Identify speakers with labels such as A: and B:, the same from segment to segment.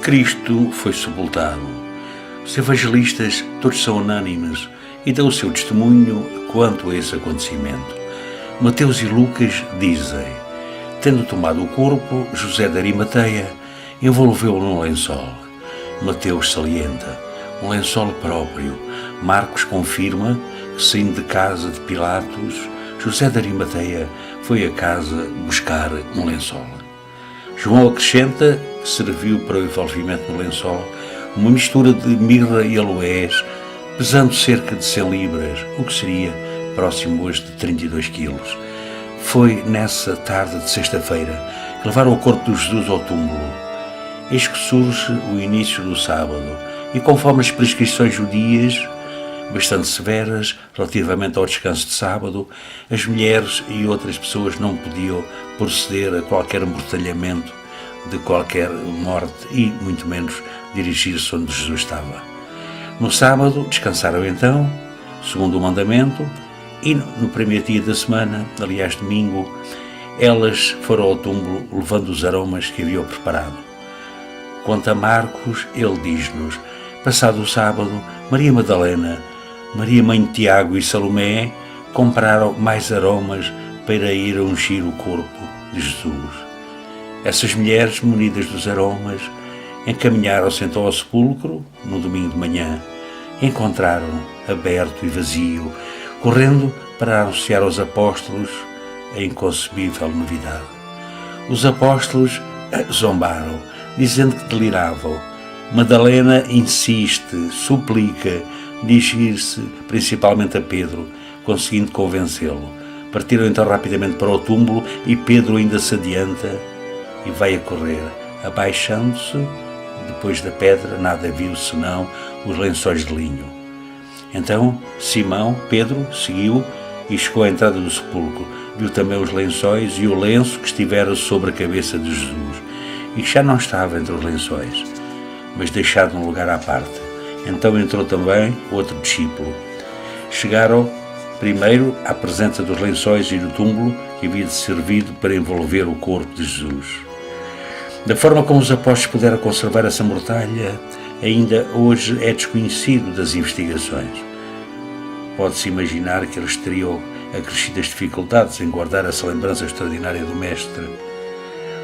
A: Cristo foi sepultado. Os evangelistas todos são unânimes e dão o seu testemunho quanto a esse acontecimento. Mateus e Lucas dizem: tendo tomado o corpo, José de Arimateia envolveu-o num lençol. Mateus salienta: um lençol próprio. Marcos confirma que, saindo de casa de Pilatos, José de Arimateia foi a casa buscar um lençol. João acrescenta que serviu para o envolvimento no lençol uma mistura de mirra e aloés, pesando cerca de 100 libras, o que seria próximo hoje de 32 quilos. Foi nessa tarde de sexta-feira que levaram o corpo de Jesus ao túmulo. Eis que surge o início do sábado, e conforme as prescrições judias, bastante severas, relativamente ao descanso de sábado, as mulheres e outras pessoas não podiam proceder a qualquer amortalhamento de qualquer morte e, muito menos, dirigir-se onde Jesus estava. No sábado, descansaram então, segundo o mandamento, e no primeiro dia da semana, aliás domingo, elas foram ao túmulo levando os aromas que haviam preparado. Quanto a Marcos, ele diz-nos: passado o sábado, Maria Madalena, Maria mãe de Tiago e Salomé compraram mais aromas para ir a ungir o corpo de Jesus. Essas mulheres, munidas dos aromas, encaminharam-se então ao sepulcro no domingo de manhã. Encontraram aberto e vazio, correndo para anunciar aos apóstolos a inconcebível novidade. Os apóstolos zombaram, dizendo que deliravam. Madalena insiste, suplica, dirigir-se principalmente a Pedro, conseguindo convencê-lo. Partiram então rapidamente para o túmulo e Pedro ainda se adianta e vai a correr. Abaixando-se, depois da pedra, nada viu senão os lençóis de linho. Então Simão, Pedro, seguiu e chegou à entrada do sepulcro. Viu também os lençóis e o lenço que estivera sobre a cabeça de Jesus, e que já não estava entre os lençóis, mas deixado num lugar à parte. Então entrou também outro discípulo. Chegaram primeiro à presença dos lençóis e do túmulo que havia servido para envolver o corpo de Jesus. Da forma como os apóstolos puderam conservar essa mortalha, ainda hoje é desconhecido das investigações. Pode-se imaginar que eles teriam acrescidas dificuldades em guardar essa lembrança extraordinária do Mestre.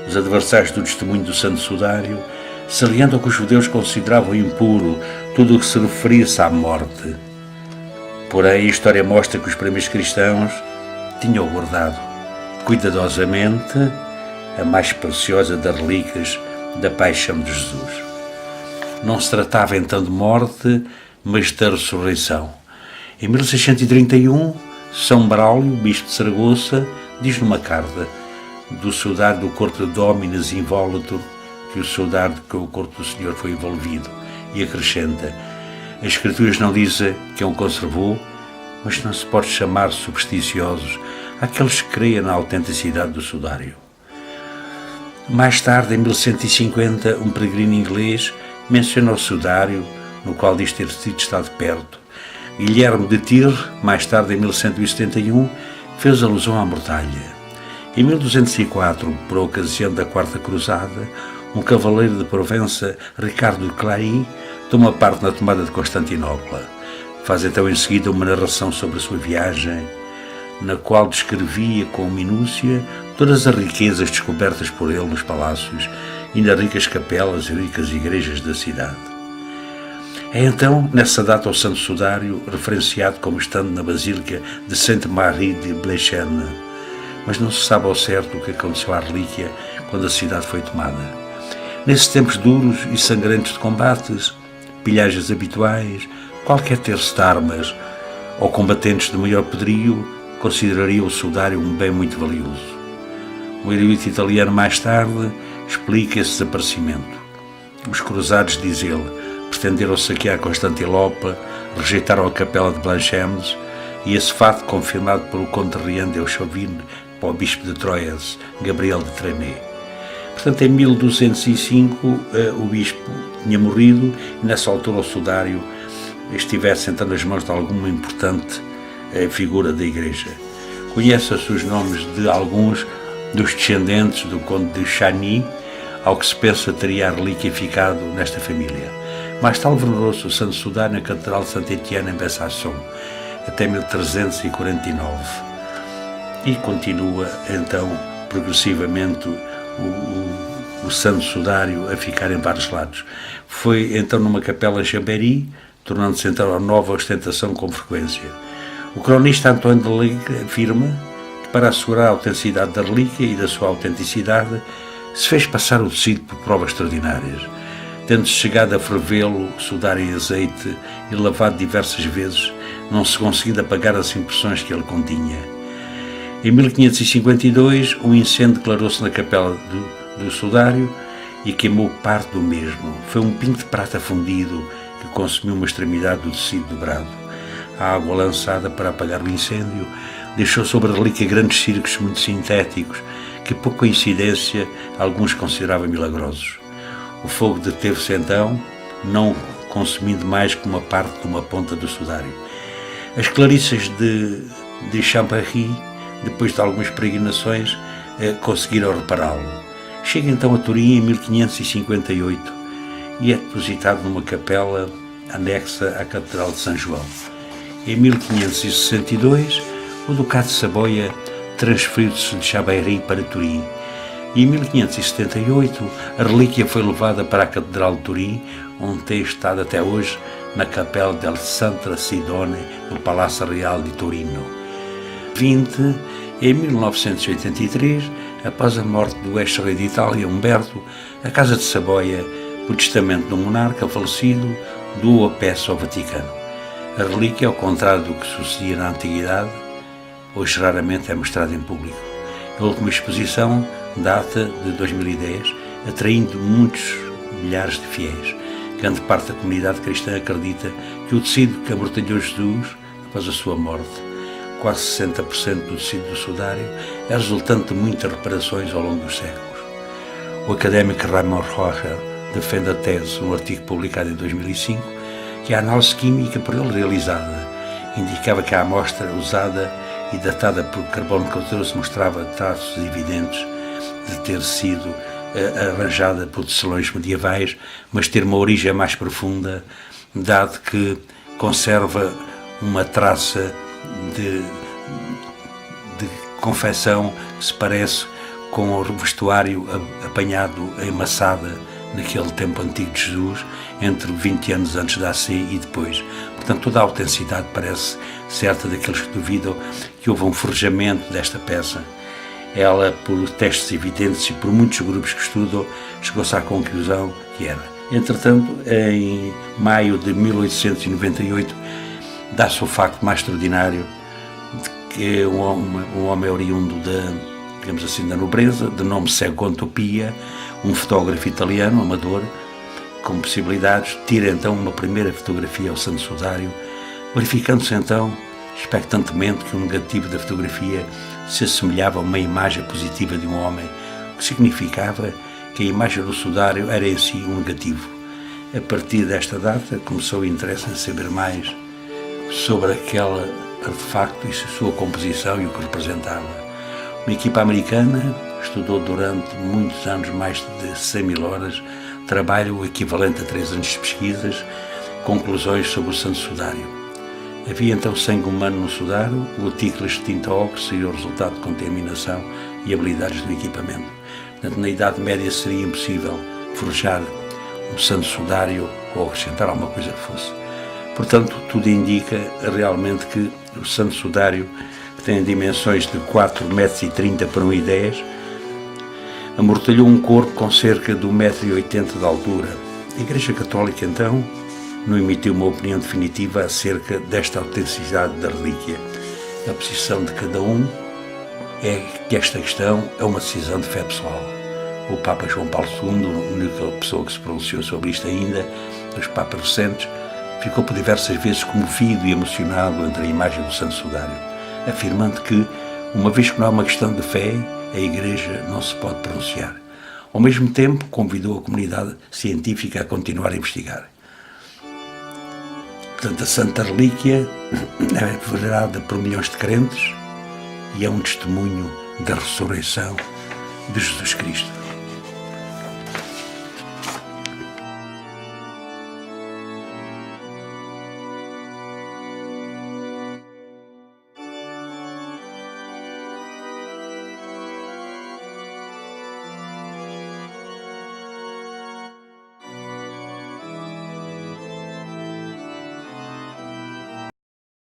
A: Os adversários do testemunho do Santo Sudário salientam que os judeus consideravam impuro tudo o que se referisse à morte. Porém, a história mostra que os primeiros cristãos tinham guardado cuidadosamente a mais preciosa das relíquias da paixão de Jesus. Não se tratava então de morte, mas da ressurreição. Em 1631, São Braulio, bispo de Saragoça, diz numa carta do sudário do corpo de Dominus Involuto que o sudário de que o corpo do Senhor foi envolvido, e acrescenta: as Escrituras não dizem que o conservou, mas não se pode chamar supersticiosos àqueles que creem na autenticidade do sudário. Mais tarde, em 1150, um peregrino inglês menciona o sudário, no qual diz ter sido estado perto. Guilherme de Tir, mais tarde, em 1171, fez alusão à mortalha. Em 1204, por ocasião da Quarta Cruzada, um cavaleiro de Provença, Ricardo de Clary, toma parte na tomada de Constantinopla. Faz então em seguida uma narração sobre a sua viagem, na qual descrevia com minúcia todas as riquezas descobertas por ele nos palácios e nas ricas capelas e ricas igrejas da cidade. É então, nessa data, o Santo Sudário referenciado como estando na Basílica de Sainte-Marie de Bleicherne, mas não se sabe ao certo o que aconteceu à relíquia quando a cidade foi tomada. Nesses tempos duros e sangrentos de combates, pilhagens habituais, qualquer terço de armas ou combatentes de maior poderio consideraria o sudário um bem muito valioso. Um erudito italiano mais tarde explica esse desaparecimento. Os cruzados, diz ele, pretenderam saquear Constantinopla, rejeitaram a capela de Blanchemes, e esse fato confirmado pelo conde Rian de Chauvin para o bispo de Troyes, Gabriel de Trenet. Portanto, em 1205 o bispo tinha morrido e nessa altura o sudário estivesse sentando nas mãos de alguma importante figura da Igreja. Conhece-se os nomes de alguns dos descendentes do conde de Chagny, Ao que se pensa, teria a relíquia ficado nesta família. Mais tarde venerou-se o Santo Sudário na Catedral de Saint-Étienne, em Besançon, até 1349. E continua, então, progressivamente o Santo Sudário a ficar em vários lados. Foi, então, numa capela em Chambéry, tornando-se, então, a nova ostentação com frequência. O cronista Antoine de Legre afirma que, para assegurar a autenticidade da relíquia e da sua autenticidade, se fez passar o tecido por provas extraordinárias, tendo-se chegado a fervê-lo, sudar em azeite e lavado diversas vezes, não se conseguindo apagar as impressões que ele continha. Em 1552, um incêndio declarou-se na capela do sudário e queimou parte do mesmo. Foi um pingo de prata fundido que consumiu uma extremidade do tecido dobrado. A água lançada para apagar o incêndio deixou sobre a relíquia grandes círculos muito sintéticos que, por coincidência, alguns consideravam milagrosos. O fogo deteve-se então, não consumindo mais que uma parte de uma ponta do sudário. As clarissas de Chambéry, depois de algumas peregrinações, conseguiram repará-lo. Chega então a Turim em 1558 e é depositado numa capela anexa à Catedral de São João. Em 1562, o Ducado de Saboia transferiu-se de Chambéry para Turim. E em 1578, a relíquia foi levada para a Catedral de Turim, onde tem estado até hoje na Capela del Santa Sidone, no Palácio Real de Torino. Em 1983, após a morte do ex-rei de Itália, Humberto, a Casa de Saboia, por testamento do monarca falecido, doou a peça ao Vaticano. A relíquia, ao contrário do que sucedia na Antiguidade, hoje raramente é mostrada em público. A última exposição data de 2010, atraindo muitos milhares de fiéis. Grande parte da comunidade cristã acredita que o tecido que amortalhou Jesus após a sua morte, quase 60% do tecido do sudário, é resultante de muitas reparações ao longo dos séculos. O académico Raymond Rocher defende a tese, num artigo publicado em 2005, que a análise química por ele realizada indicava que a amostra usada e datada por carbono 14 mostrava traços evidentes de ter sido arranjada por tecelões medievais, mas ter uma origem mais profunda, dado que conserva uma traça de confecção que se parece com o vestuário apanhado em Massada naquele tempo antigo de Jesus, entre 20 anos antes da AC e depois. Portanto, toda a autenticidade parece certa daqueles que duvidam que houve um forjamento desta peça. Ela, por testes evidentes e por muitos grupos que estudam, chegou-se à conclusão que era. Entretanto, em maio de 1898, dá-se o facto mais extraordinário de que um homem oriundo digamos assim, da nobreza, de nome Secondo Pia, um fotógrafo italiano, amador, com possibilidades, tira então uma primeira fotografia ao Santo Sudário, verificando-se então, expectantemente, que o negativo da fotografia se assemelhava a uma imagem positiva de um homem, o que significava que a imagem do sudário era em si um negativo. A partir desta data começou o interesse em saber mais sobre aquele artefacto e a sua composição e o que representava. Uma equipa americana estudou durante muitos anos, mais de 100 mil horas, trabalho equivalente a 3 anos de pesquisas, conclusões sobre o Santo Sudário. Havia então sangue humano no sudário, gotículas de tinta ocre seria o resultado de contaminação e habilidades do equipamento. Portanto, na Idade Média seria impossível forjar um Santo Sudário ou acrescentar alguma coisa que fosse. Portanto, tudo indica realmente que o Santo Sudário, que tem dimensões de 4,30 metros por 1,10 m, amortalhou um corpo com cerca de 1,80 m de altura. A Igreja Católica, então, não emitiu uma opinião definitiva acerca desta autenticidade da relíquia. A posição de cada um é que esta questão é uma decisão de fé pessoal. O Papa João Paulo II, a única pessoa que se pronunciou sobre isto ainda, dos Papas recentes, ficou por diversas vezes comovido e emocionado entre a imagem do Santo Sudário, afirmando que, uma vez que não é uma questão de fé, a Igreja não se pode pronunciar. Ao mesmo tempo, convidou a comunidade científica a continuar a investigar. Portanto, a Santa Relíquia é venerada por milhões de crentes e é um testemunho da ressurreição de Jesus Cristo.